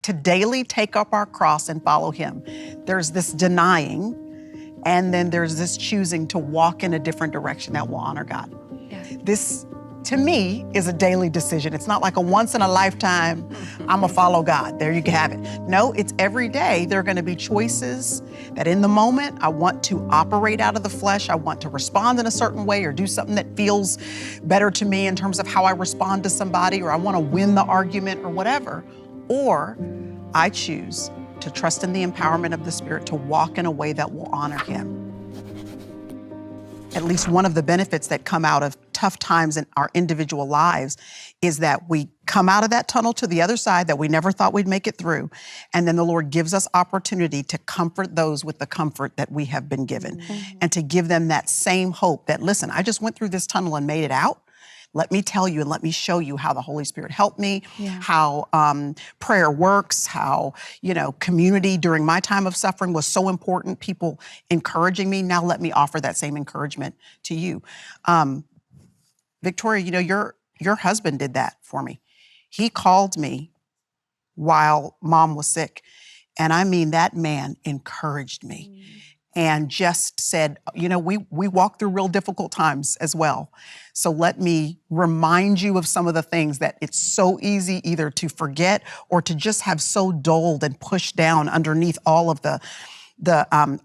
to daily take up our cross and follow him. There's this denying, and then there's this choosing to walk in a different direction that will honor God. Yeah. This, to me, is a daily decision. It's not like a once in a lifetime, I'm gonna follow God. There you have it. No, it's every day. There are gonna be choices that in the moment, I want to operate out of the flesh. I want to respond in a certain way or do something that feels better to me in terms of how I respond to somebody, or I wanna win the argument or whatever. Or I choose to trust in the empowerment of the Spirit to walk in a way that will honor him. At least one of the benefits that come out of tough times in our individual lives is that we come out of that tunnel to the other side that we never thought we'd make it through. And then the Lord gives us opportunity to comfort those with the comfort that we have been given, and to give them that same hope that, listen, I just went through this tunnel and made it out. Let me tell you and let me show you how the Holy Spirit helped me, how prayer works, how, community during my time of suffering was so important, people encouraging me. Now let me offer that same encouragement to you. Victoria, your husband did that for me. He called me while Mom was sick. And I mean, that man encouraged me and just said, we walk through real difficult times as well. So let me remind you of some of the things that it's so easy either to forget or to just have so dulled and pushed down underneath all of the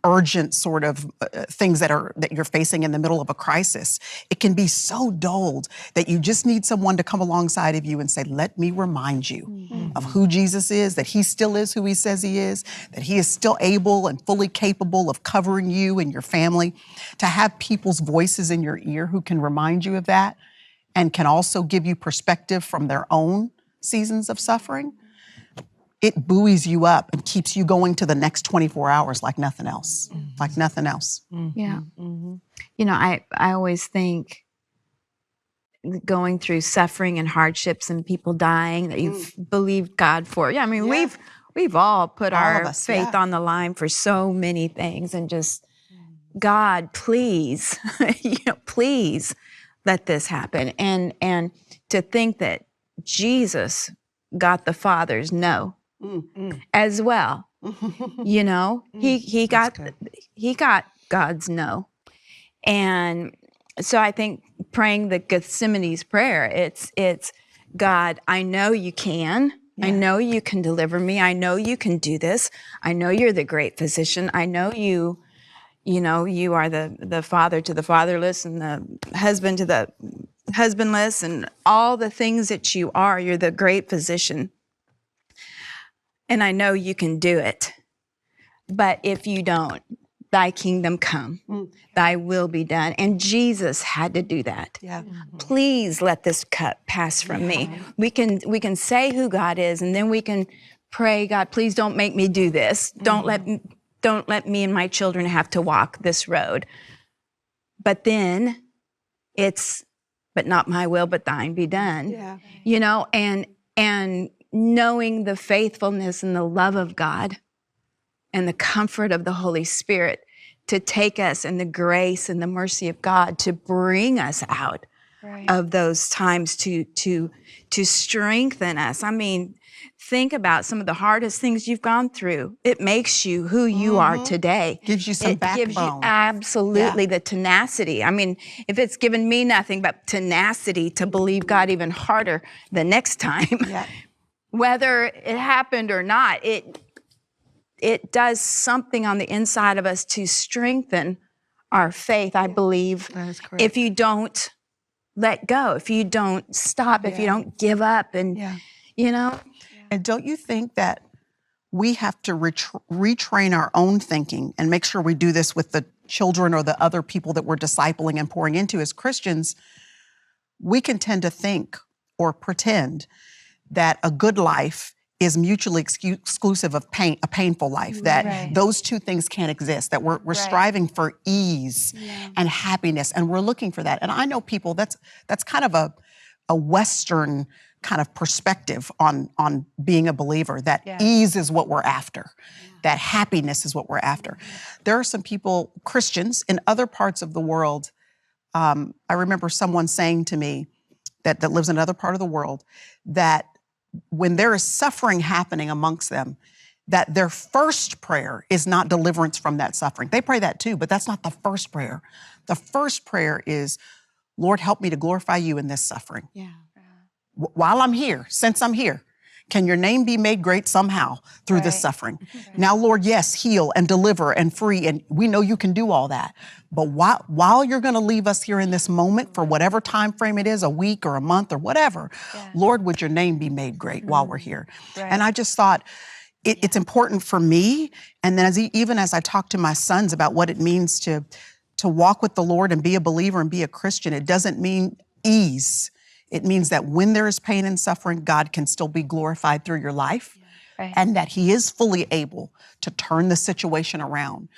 urgent sort of things that you're facing in the middle of a crisis. It can be so dulled that you just need someone to come alongside of you and say, let me remind you of who Jesus is, that he still is who he says he is, that he is still able and fully capable of covering you and your family. To have people's voices in your ear who can remind you of that and can also give you perspective from their own seasons of suffering, it buoys you up and keeps you going to the next 24 hours like nothing else, like nothing else. Yeah. I always think going through suffering and hardships and people dying that you've believed God for. Yeah, I mean, we've all put our faith on the line for so many things, and just, God, please, please let this happen. And to think that Jesus got the Father's no as well. He got God's no. And so I think praying the Gethsemane's prayer, it's God, I know you can. I know you can deliver me. I know you can do this. I know you're the great physician. I know you are the father to the fatherless and the husband to the husbandless and all the things that you are. You're the great physician. And I know you can do it. But if you don't, thy kingdom come, thy will be done. And Jesus had to do that. Please let this cup pass from me. We can say who God is, and then we can pray, God, please don't make me do this. Don't let me and my children have to walk this road. But then but not my will, but thine be done. And knowing the faithfulness and the love of God and the comfort of the Holy Spirit to take us, and the grace and the mercy of God to bring us out of those times, to strengthen us. I mean, think about some of the hardest things you've gone through. It makes you who you are today. Gives you some backbone. Gives you absolutely the tenacity. I mean, if it's given me nothing but tenacity to believe God even harder the next time, whether it happened or not, it does something on the inside of us to strengthen our faith, I believe. That is correct. If you don't let go, if you don't stop, if you don't give up, and And don't you think that we have to retrain our own thinking and make sure we do this with the children or the other people that we're discipling and pouring into as Christians? We can tend to think or pretend that a good life is mutually exclusive of a painful life, that those two things can't exist, that we're striving for ease and happiness, and we're looking for that. And I know people, that's kind of a Western kind of perspective on being a believer, that ease is what we're after, that happiness is what we're after. There are some people, Christians, in other parts of the world. I remember someone saying to me that lives in another part of the world, that when there is suffering happening amongst them, that their first prayer is not deliverance from that suffering. They pray that too, but that's not the first prayer. The first prayer is, Lord, help me to glorify you in this suffering. Yeah. While I'm here, since I'm here, can your name be made great somehow through this suffering? Now, Lord, yes, heal and deliver and free, and we know you can do all that. But while you're going to leave us here in this moment for whatever time frame it is, a week or a month or whatever, Lord, would your name be made great while we're here? And I just thought it's important for me, and then even as I talk to my sons about what it means to walk with the Lord and be a believer and be a Christian, it doesn't mean ease. It means that when there is pain and suffering, God can still be glorified through your life, and that he is fully able to turn the situation around.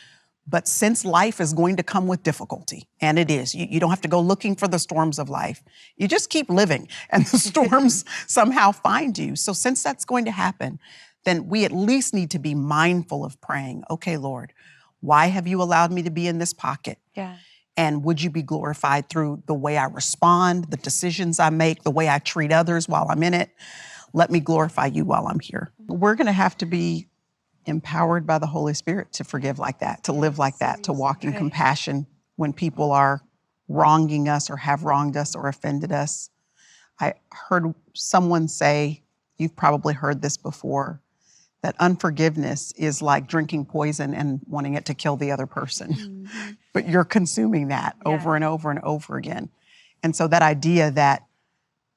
But since life is going to come with difficulty, and it is, you don't have to go looking for the storms of life. You just keep living, and the storms somehow find you. So since that's going to happen, then we at least need to be mindful of praying, okay, Lord, why have you allowed me to be in this pocket? And would you be glorified through the way I respond, the decisions I make, the way I treat others while I'm in it? Let me glorify you while I'm here. We're going to have to be empowered by the Holy Spirit to forgive like that, to live like that, to walk in compassion when people are wronging us or have wronged us or offended us. I heard someone say, you've probably heard this before, that unforgiveness is like drinking poison and wanting it to kill the other person. But you're consuming that over and over and over again. And so that idea that,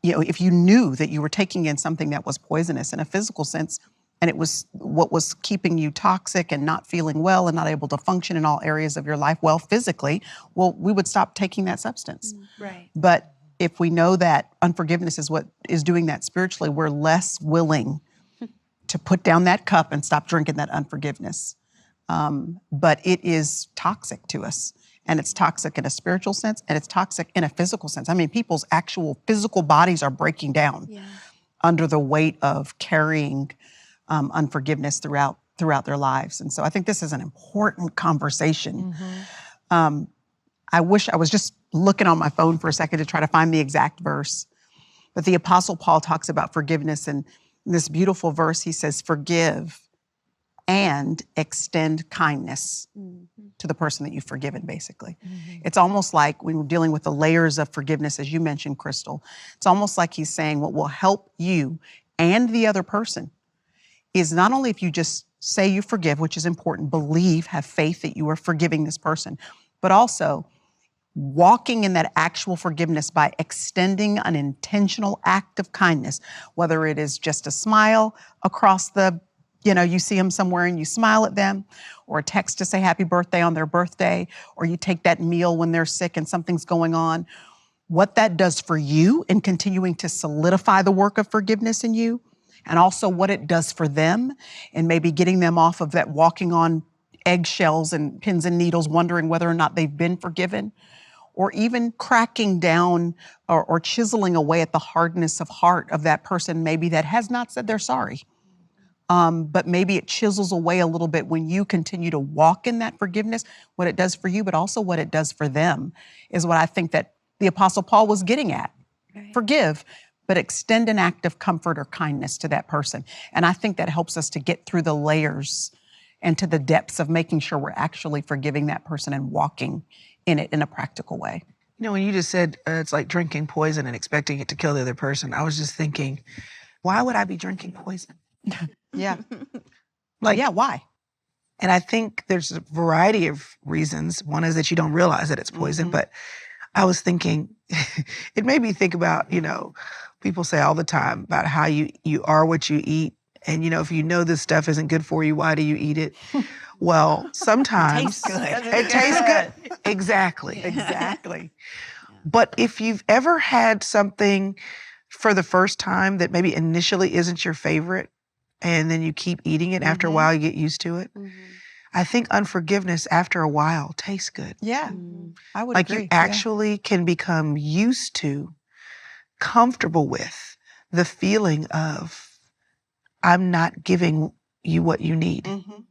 if you knew that you were taking in something that was poisonous in a physical sense, and it was what was keeping you toxic and not feeling well and not able to function in all areas of your life well physically, we would stop taking that substance. But if we know that unforgiveness is what is doing that spiritually, we're less willing to put down that cup and stop drinking that unforgiveness. But it is toxic to us. And it's toxic in a spiritual sense, and it's toxic in a physical sense. I mean, people's actual physical bodies are breaking down under the weight of carrying unforgiveness throughout their lives. And so I think this is an important conversation. I wish I was just looking on my phone for a second to try to find the exact verse. But the Apostle Paul talks about forgiveness, and in this beautiful verse, he says, forgive and extend kindness to the person that you've forgiven, basically. It's almost like when we're dealing with the layers of forgiveness, as you mentioned, Chrystal, it's almost like he's saying what will help you and the other person is not only if you just say you forgive, which is important, believe, have faith that you are forgiving this person, but also walking in that actual forgiveness by extending an intentional act of kindness, whether it is just a smile across you see them somewhere and you smile at them, or a text to say happy birthday on their birthday, or you take that meal when they're sick and something's going on. What that does for you in continuing to solidify the work of forgiveness in you, and also what it does for them and maybe getting them off of that walking on eggshells and pins and needles, wondering whether or not they've been forgiven, or even cracking down or chiseling away at the hardness of heart of that person maybe that has not said they're sorry. But maybe it chisels away a little bit when you continue to walk in that forgiveness, what it does for you, but also what it does for them is what I think that the Apostle Paul was getting at. Forgive, but extend an act of comfort or kindness to that person. And I think that helps us to get through the layers and to the depths of making sure we're actually forgiving that person and walking in it in a practical way. When you just said it's like drinking poison and expecting it to kill the other person, I was just thinking, why would I be drinking poison? Why? And I think there's a variety of reasons. One is that you don't realize that it's poison, but I was thinking, it made me think about, people say all the time about how you are what you eat. And, if you know this stuff isn't good for you, why do you eat it? Well, sometimes it tastes good. Exactly. But if you've ever had something for the first time that maybe initially isn't your favorite, and then you keep eating it, after a while you get used to it, I think unforgiveness after a while tastes good. I would agree. You actually can become used to, comfortable with the feeling of, I'm not giving you what you need.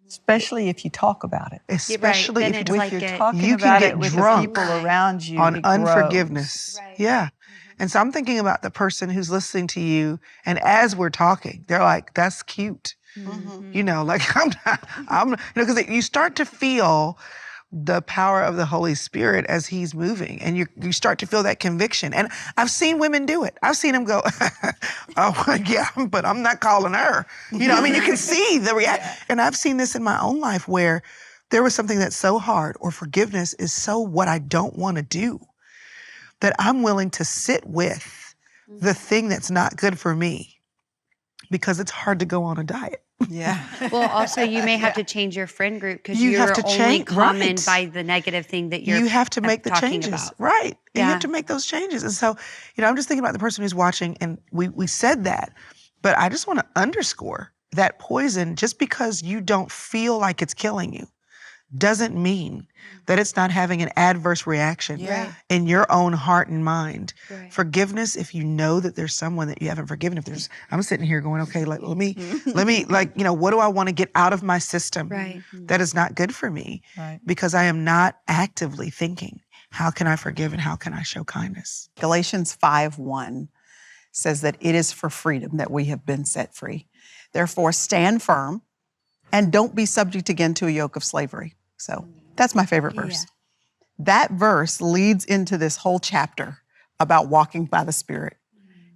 Especially if you talk about it. Especially if you're talking you about can it get with drunk the people around you on it unforgiveness. grows. And so I'm thinking about the person who's listening to you, and as we're talking, they're like, that's cute. You know, like because you start to feel the power of the Holy Spirit as he's moving, and you start to feel that conviction. And I've seen women do it. I've seen them go, oh yeah, but I'm not calling her. You know, I mean, you can see the reaction. And I've seen this in my own life where there was something that's so hard, or forgiveness is so what I don't want to do, that I'm willing to sit with the thing that's not good for me, because it's hard to go on a diet. Yeah. Well, also, you may have to change your friend group because You you're have to only change, common right. by the negative thing that you're You have to make the talking changes. about. Right. You Yeah. have to make those changes. And so, I'm just thinking about the person who's watching, and we said that, but I just want to underscore that poison, just because you don't feel like it's killing you, doesn't mean that it's not having an adverse reaction in your own heart and mind. Right. Forgiveness, if you know that there's someone that you haven't forgiven, I'm sitting here going, okay, let me, what do I want to get out of my system Right. that is not good for me? Right. Because I am not actively thinking, how can I forgive and how can I show kindness? Galatians 5:1 says that it is for freedom that we have been set free. Therefore, stand firm and don't be subject again to a yoke of slavery. So that's my favorite verse. That verse leads into this whole chapter about walking by the Spirit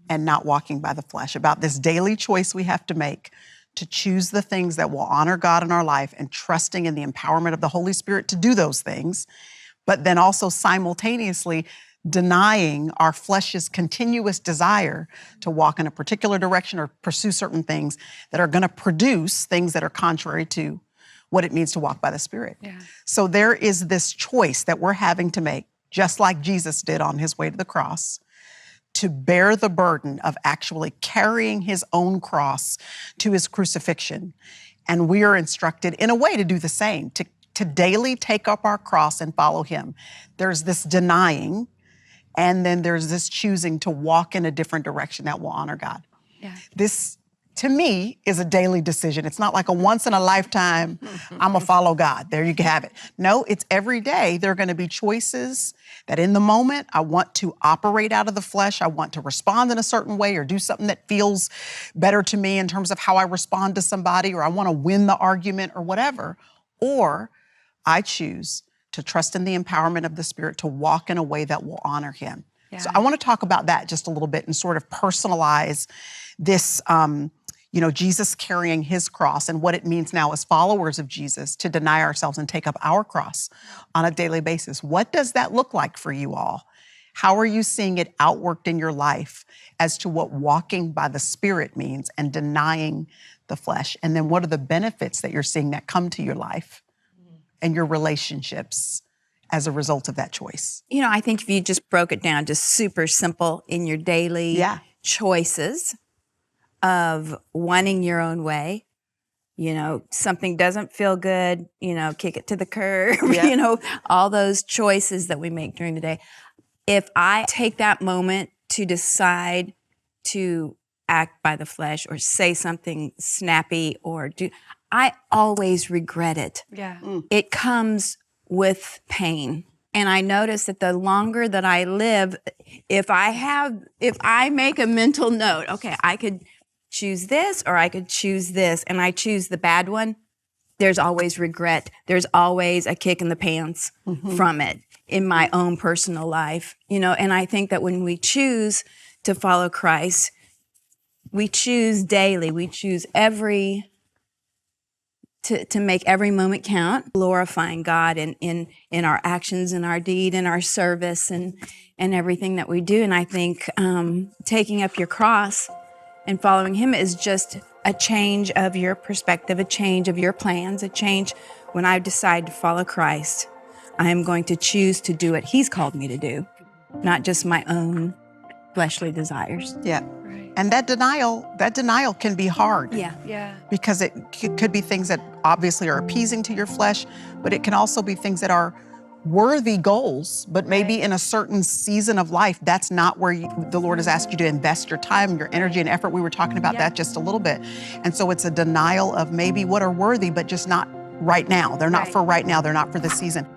and not walking by the flesh, about this daily choice we have to make to choose the things that will honor God in our life, and trusting in the empowerment of the Holy Spirit to do those things, but then also simultaneously denying our flesh's continuous desire to walk in a particular direction or pursue certain things that are going to produce things that are contrary to what it means to walk by the Spirit. Yeah. So there is this choice that we're having to make, just like Jesus did on his way to the cross, to bear the burden of actually carrying his own cross to his crucifixion. And we are instructed in a way to do the same, to daily take up our cross and follow him. There's this denying, and then there's this choosing to walk in a different direction that will honor God. Yeah. This, to me, is a daily decision. It's not like a once in a lifetime, I'm gonna follow God. There you have it. No, it's every day. There are gonna be choices that in the moment, I want to operate out of the flesh. I want to respond in a certain way or do something that feels better to me in terms of how I respond to somebody, or I wanna win the argument or whatever. Or I choose to trust in the empowerment of the Spirit to walk in a way that will honor him. Yeah. So I want to talk about that just a little bit and sort of personalize this, Jesus carrying his cross and what it means now as followers of Jesus to deny ourselves and take up our cross on a daily basis. What does that look like for you all? How are you seeing it outworked in your life as to what walking by the Spirit means and denying the flesh? And then what are the benefits that you're seeing that come to your life and your relationships as a result of that choice? I think if you just broke it down just super simple in your daily choices of wanting your own way, something doesn't feel good, kick it to the curb, all those choices that we make during the day. If I take that moment to decide to act by the flesh or say something snappy or I always regret it. Yeah. It comes with pain. And I notice that the longer that I live, if I make a mental note, okay, I could choose this or I could choose this, and I choose the bad one, there's always regret. There's always a kick in the pants from it in my own personal life, and I think that when we choose to follow Christ, we choose daily, we choose to make every moment count, glorifying God in our actions and our deed and our service and everything that we do. And I think taking up your cross and following him is just a change of your perspective, a change of your plans, a change. When I decide to follow Christ, I am going to choose to do what he's called me to do, not just my own fleshly desires. Yeah. And that denial can be hard. Yeah. Because it could be things that obviously are appeasing to your flesh, but it can also be things that are worthy goals, but maybe in a certain season of life, that's not where the Lord has asked you to invest your time, your energy, and effort. We were talking about that just a little bit. And so it's a denial of maybe what are worthy, but just not right now. They're not for right now. They're not for this season.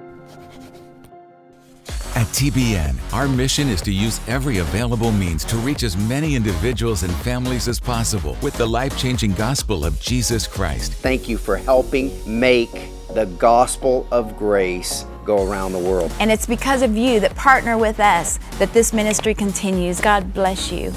At TBN, our mission is to use every available means to reach as many individuals and families as possible with the life-changing gospel of Jesus Christ. Thank you for helping make the gospel of grace go around the world. And it's because of you that partner with us that this ministry continues. God bless you.